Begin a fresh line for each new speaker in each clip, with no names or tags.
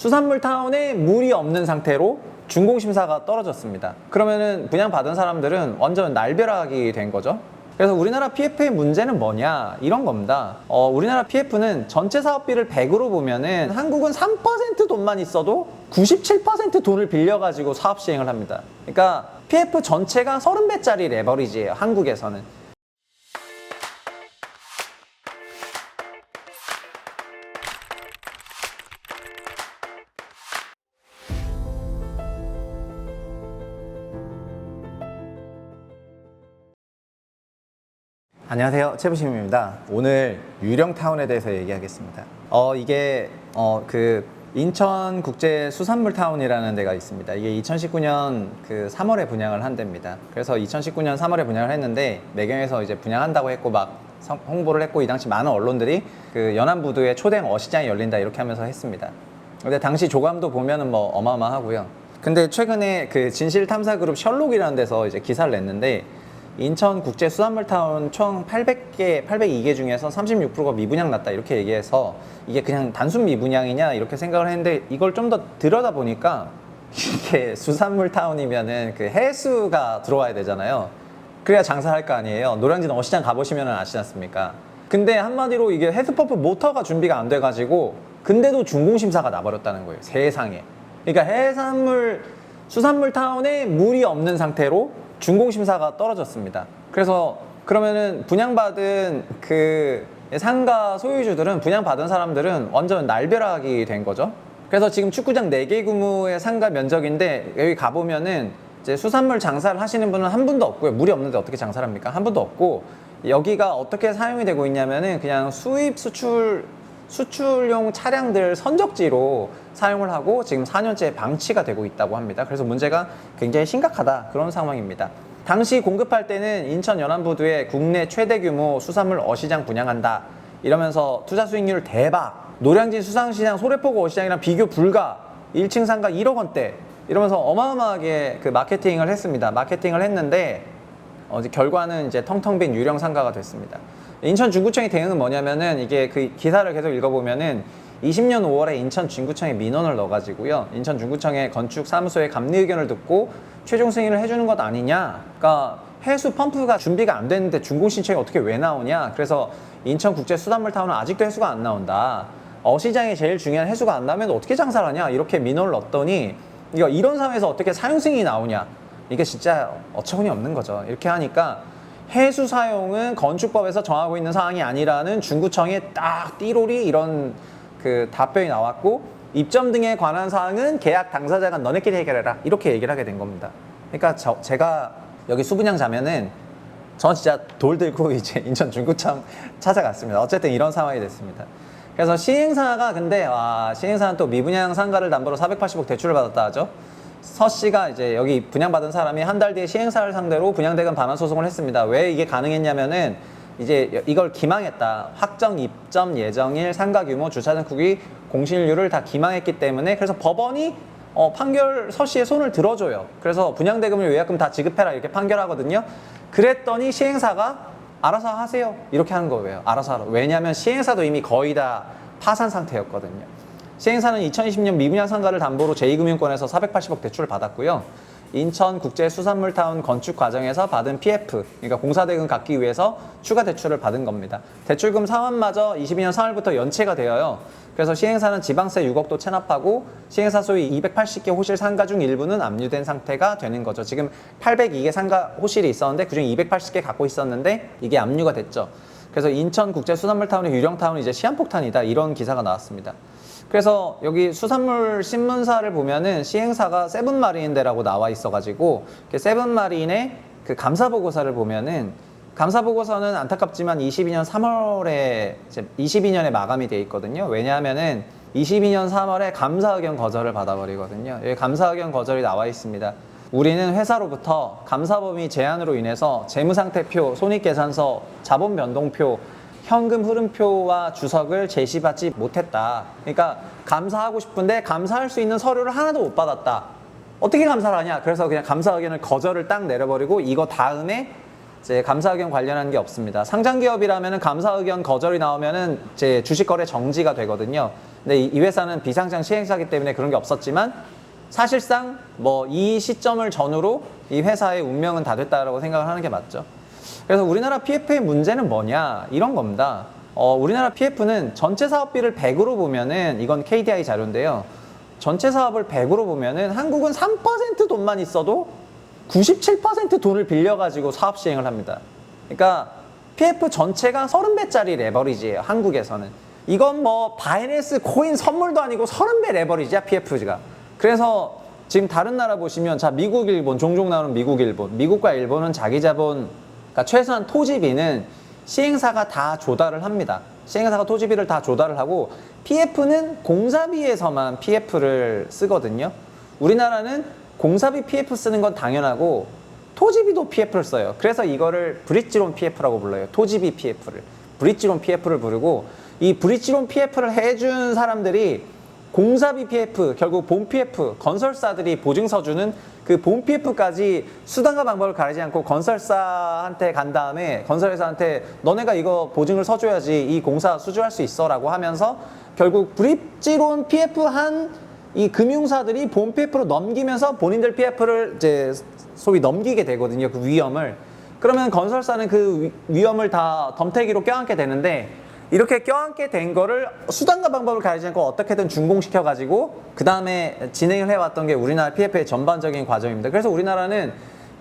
수산물 타운에 물이 없는 상태로 준공심사가 떨어졌습니다. 그러면은 분양받은 사람들은 완전 날벼락이 된 거죠. 그래서 우리나라 PF의 문제는 뭐냐 이런 겁니다. 우리나라 PF는 전체 사업비를 100으로 보면은 한국은 3% 돈만 있어도 97% 돈을 빌려가지고 사업 시행을 합니다. 그러니까 PF 전체가 30배짜리 레버리지예요, 한국에서는. 안녕하세요, 최부심입니다. 오늘 유령타운에 대해서 얘기하겠습니다. 이게 인천국제수산물타운이라는 데가 있습니다. 이게 2019년 3월에 분양을 한 데입니다. 그래서 2019년 3월에 분양을 했는데 매경에서 이제 분양한다고 했고 막 홍보를 했고, 이 당시 많은 언론들이 연안부두에 초대형 어시장이 열린다 이렇게 하면서 했습니다. 근데 당시 조감도 보면은 뭐 어마어마하고요. 근데 최근에 진실탐사그룹 셜록이라는 데서 이제 기사를 냈는데, 인천국제수산물타운 총 802개 중에서 36%가 미분양 났다 이렇게 얘기해서 이게 그냥 단순 미분양이냐 이렇게 생각을 했는데, 이걸 좀 더 들여다보니까 이게 수산물타운이면은 해수가 들어와야 되잖아요. 그래야 장사를 할 거 아니에요. 노량진 어시장 가보시면 아시지 않습니까? 근데 한마디로 이게 해수펌프 모터가 준비가 안 돼가지고 근데도 준공심사가 나버렸다는 거예요, 세상에. 그러니까 수산물타운에 물이 없는 상태로 준공심사가 떨어졌습니다. 그래서 그러면은 분양받은 상가 소유주들은, 분양받은 사람들은 완전 날벼락이 된 거죠. 그래서 지금 축구장 4개 규모의 상가 면적인데, 여기 가보면은 이제 수산물 장사를 하시는 분은 한 분도 없고요. 물이 없는데 어떻게 장사를 합니까? 한 분도 없고, 여기가 어떻게 사용이 되고 있냐면은 그냥 수출용 차량들 선적지로 사용을 하고 지금 4년째 방치가 되고 있다고 합니다. 그래서 문제가 굉장히 심각하다, 그런 상황입니다. 당시 공급할 때는 인천 연안부두에 국내 최대 규모 수산물 어시장 분양한다 이러면서 투자 수익률 대박, 노량진 수산시장 소래포구 어시장이랑 비교 불가, 1층 상가 1억 원대 이러면서 어마어마하게 마케팅을 했습니다. 마케팅을 했는데 결과는 이제 텅텅 빈 유령 상가가 됐습니다. 인천 중구청의 대응은 뭐냐면은, 이게 기사를 계속 읽어보면은 20년 5월에 인천 중구청에 민원을 넣어가지고요, 인천 중구청의 건축사무소의 감리 의견을 듣고 최종 승인을 해주는 것 아니냐. 그러니까 해수 펌프가 준비가 안 됐는데 준공 신청이 어떻게 왜 나오냐. 그래서 인천국제수산물타운은 아직도 해수가 안 나온다. 어시장이 제일 중요한 해수가 안 나오면 어떻게 장사를 하냐, 이렇게 민원을 넣었더니 이런 상황에서 어떻게 사용 승인이 나오냐. 이게 진짜 어처구니 없는 거죠. 이렇게 하니까 해수 사용은 건축법에서 정하고 있는 사항이 아니라는 중구청의 딱 띠로리 이런 답변이 나왔고, 입점 등에 관한 사항은 계약 당사자가 너네끼리 해결해라 이렇게 얘기를 하게 된 겁니다. 그러니까 제가 여기 수분양자면은 전 진짜 돌 들고 이제 인천 중구청 찾아갔습니다. 어쨌든 이런 상황이 됐습니다. 그래서 시행사가 시행사는 또 미분양 상가를 담보로 480억 대출을 받았다 하죠. 서 씨가 이제 여기 분양받은 사람이 한 달 뒤에 시행사를 상대로 분양대금 반환 소송을 했습니다. 왜 이게 가능했냐면은 이제 이걸 기망했다. 확정 입점 예정일, 상가 규모, 주차장 크기, 공실률을 다 기망했기 때문에, 그래서 법원이 판결 서 씨의 손을 들어줘요. 그래서 분양대금을 위약금 다 지급해라 이렇게 판결하거든요. 그랬더니 시행사가 알아서 하세요 이렇게 하는 거예요. 알아서 하라. 왜냐하면 시행사도 이미 거의 다 파산 상태였거든요. 시행사는 2020년 미분양 상가를 담보로 제2금융권에서 480억 대출을 받았고요. 인천국제수산물타운 건축 과정에서 받은 PF, 그러니까 공사대금 갚기 위해서 추가 대출을 받은 겁니다. 대출금 상환마저 22년 3월부터 연체가 되어요. 그래서 시행사는 지방세 6억도 체납하고, 시행사 소유 280개 호실 상가 중 일부는 압류된 상태가 되는 거죠. 지금 802개 상가 호실이 있었는데 그중 280개 갖고 있었는데 이게 압류가 됐죠. 그래서 인천국제수산물타운의 유령타운이 이제 시한폭탄이다, 이런 기사가 나왔습니다. 그래서 여기 수산물 신문사를 보면은 시행사가 세븐마린데라고 나와 있어가지고, 세븐마린의 감사보고서를 보면은, 감사보고서는 안타깝지만 22년 3월에 22년에 마감이 돼 있거든요. 왜냐하면은 22년 3월에 감사의견 거절을 받아버리거든요. 여기 감사의견 거절이 나와 있습니다. 우리는 회사로부터 감사범위 제한으로 인해서 재무상태표, 손익계산서, 자본변동표, 현금 흐름표와 주석을 제시받지 못했다. 그러니까 감사하고 싶은데 감사할 수 있는 서류를 하나도 못 받았다. 어떻게 감사를 하냐? 그래서 그냥 감사 의견을 거절을 딱 내려버리고, 이거 다음에 이제 감사 의견 관련한 게 없습니다. 상장 기업이라면은 감사 의견 거절이 나오면은 이제 주식 거래 정지가 되거든요. 근데 이 회사는 비상장 시행사이기 때문에 그런 게 없었지만 사실상 뭐 이 시점을 전후로 이 회사의 운명은 다 됐다라고 생각을 하는 게 맞죠. 그래서 우리나라 PF의 문제는 뭐냐 이런 겁니다. 우리나라 PF는 전체 사업비를 100으로 보면은 이건 KDI 자료인데요. 전체 사업을 100으로 보면은 한국은 3% 돈만 있어도 97% 돈을 빌려가지고 사업 시행을 합니다. 그러니까 PF 전체가 30배짜리 레버리지예요. 한국에서는. 이건 뭐 바이낸스 코인 선물도 아니고 30배 레버리지야 PF가. 그래서 지금 다른 나라 보시면 자 미국, 일본 종종 나오는 미국, 일본. 미국과 일본은 자기 자본 그러니까 최소한 토지비는 시행사가 다 조달을 합니다. 시행사가 토지비를 다 조달을 하고 PF는 공사비에서만 PF를 쓰거든요. 우리나라는 공사비 PF 쓰는 건 당연하고 토지비도 PF를 써요. 그래서 이거를 브릿지론 PF라고 불러요. 토지비 PF를. 브릿지론 PF를 부르고 이 브릿지론 PF를 해준 사람들이 공사비 PF, 결국 본 PF, 건설사들이 보증서 주는 그 본 PF까지 수단과 방법을 가리지 않고 건설사한테 간 다음에 건설회사한테 너네가 이거 보증을 서줘야지 이 공사 수주할 수 있어 라고 하면서 결국 브릿지론 PF 한 이 금융사들이 본 PF로 넘기면서 본인들 PF를 이제 소위 넘기게 되거든요. 그 위험을. 그러면 건설사는 그 위험을 다 덤태기로 껴안게 되는데 이렇게 껴안게 된 거를 수단과 방법을 가리지 않고 어떻게든 준공시켜가지고 그 다음에 진행을 해왔던 게 우리나라 PF의 전반적인 과정입니다. 그래서 우리나라는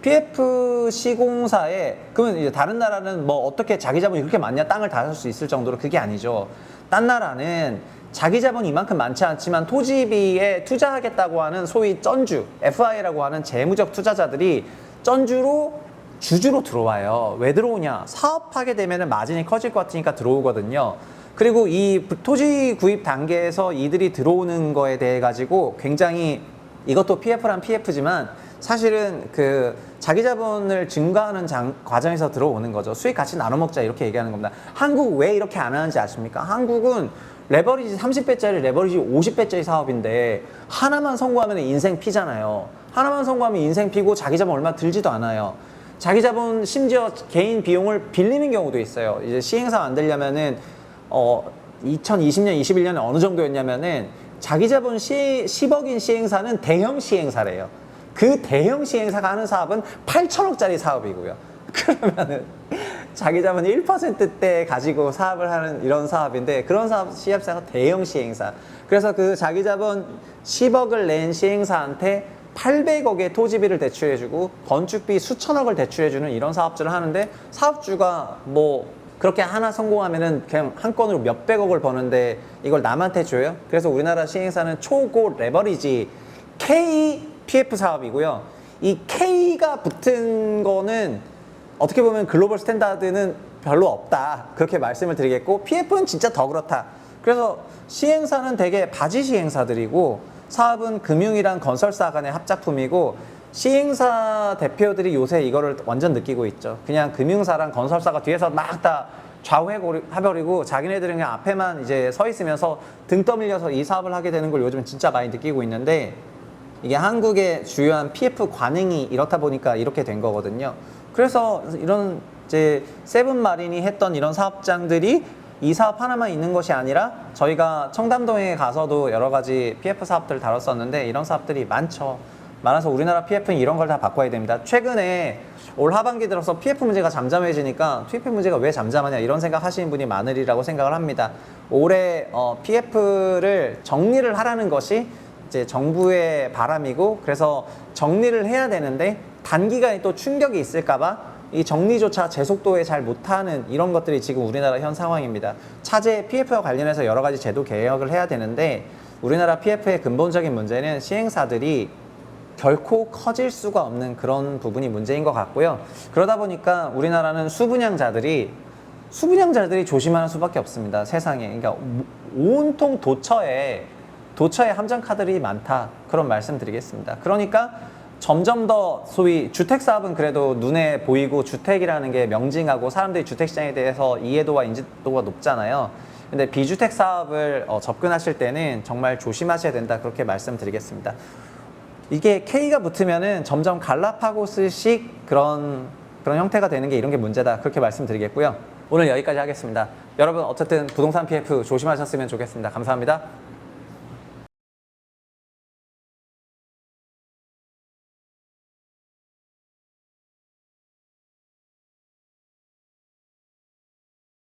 PF 시공사에 그러면 이제 다른 나라는 뭐 어떻게 자기 자본이 그렇게 많냐 땅을 다 살 수 있을 정도로 그게 아니죠. 딴 나라는 자기 자본이 이만큼 많지 않지만 토지비에 투자하겠다고 하는 소위 쩐주, FI라고 하는 재무적 투자자들이 쩐주로 주주로 들어와요. 왜 들어오냐? 사업하게 되면 마진이 커질 것 같으니까 들어오거든요. 그리고 이 토지 구입 단계에서 이들이 들어오는 거에 대해 가지고 굉장히 이것도 PF란 PF지만 사실은 그 자기 자본을 증가하는 과정에서 들어오는 거죠. 수익 같이 나눠 먹자 이렇게 얘기하는 겁니다. 한국 왜 이렇게 안 하는지 아십니까? 한국은 레버리지 30배짜리 레버리지 50배짜리 사업인데 하나만 성공하면 인생 피잖아요. 하나만 성공하면 인생 피고 자기 자본 얼마 들지도 않아요. 자기 자본 심지어 개인 비용을 빌리는 경우도 있어요. 이제 시행사 만들려면은 2020년, 21년에 어느 정도였냐면은 자기 자본 10억인 시행사는 대형 시행사래요. 그 대형 시행사가 하는 사업은 8천억짜리 사업이고요. 그러면은 자기 자본 1%대 가지고 사업을 하는 이런 사업인데 그런 사업 시행사가 대형 시행사. 그래서 그 자기 자본 10억을 낸 시행사한테 800억의 토지비를 대출해주고 건축비 수천억을 대출해주는 이런 사업들을 하는데 사업주가 뭐 그렇게 하나 성공하면은 그냥 한 건으로 몇백억을 버는데 이걸 남한테 줘요? 그래서 우리나라 시행사는 초고 레버리지 KPF 사업이고요. 이 K가 붙은 거는 어떻게 보면 글로벌 스탠다드는 별로 없다. 그렇게 말씀을 드리겠고 PF는 진짜 더 그렇다. 그래서 시행사는 되게 바지 시행사들이고 사업은 금융이랑 건설사 간의 합작품이고 시행사 대표들이 요새 이거를 완전 느끼고 있죠. 그냥 금융사랑 건설사가 뒤에서 막 다 좌우해버리고 자기네들은 그냥 앞에만 이제 서 있으면서 등 떠밀려서 이 사업을 하게 되는 걸 요즘 진짜 많이 느끼고 있는데 이게 한국의 주요한 PF 관행이 이렇다 보니까 이렇게 된 거거든요. 그래서 이런 이제 세븐마린이 했던 이런 사업장들이 이 사업 하나만 있는 것이 아니라 저희가 청담동에 가서도 여러 가지 PF 사업들을 다뤘었는데 이런 사업들이 많아서 우리나라 PF는 이런 걸 다 바꿔야 됩니다. 최근에 올 하반기 들어서 PF 문제가 잠잠해지니까 PF 문제가 왜 잠잠하냐 이런 생각 하시는 분이 많으리라고 생각을 합니다. 올해 PF를 정리를 하라는 것이 이제 정부의 바람이고 그래서 정리를 해야 되는데 단기간에 또 충격이 있을까봐 이 정리조차 제 속도에 잘 못하는 이런 것들이 지금 우리나라 현 상황입니다. 차제 PF와 관련해서 여러 가지 제도 개혁을 해야 되는데 우리나라 PF의 근본적인 문제는 시행사들이 결코 커질 수가 없는 그런 부분이 문제인 것 같고요. 그러다 보니까 우리나라는 수분양자들이 조심하는 수밖에 없습니다. 세상에. 그러니까 온통 도처에 함정카들이 많다. 그런 말씀 드리겠습니다. 그러니까 점점 더 소위 주택사업은 그래도 눈에 보이고 주택이라는 게 명징하고 사람들이 주택시장에 대해서 이해도와 인지도가 높잖아요. 근데 비주택 사업을 접근하실 때는 정말 조심하셔야 된다. 그렇게 말씀드리겠습니다. 이게 K가 붙으면은 점점 갈라파고스식 그런 형태가 되는 게 이런 게 문제다. 그렇게 말씀드리겠고요. 오늘 여기까지 하겠습니다. 여러분 어쨌든 부동산 PF 조심하셨으면 좋겠습니다. 감사합니다.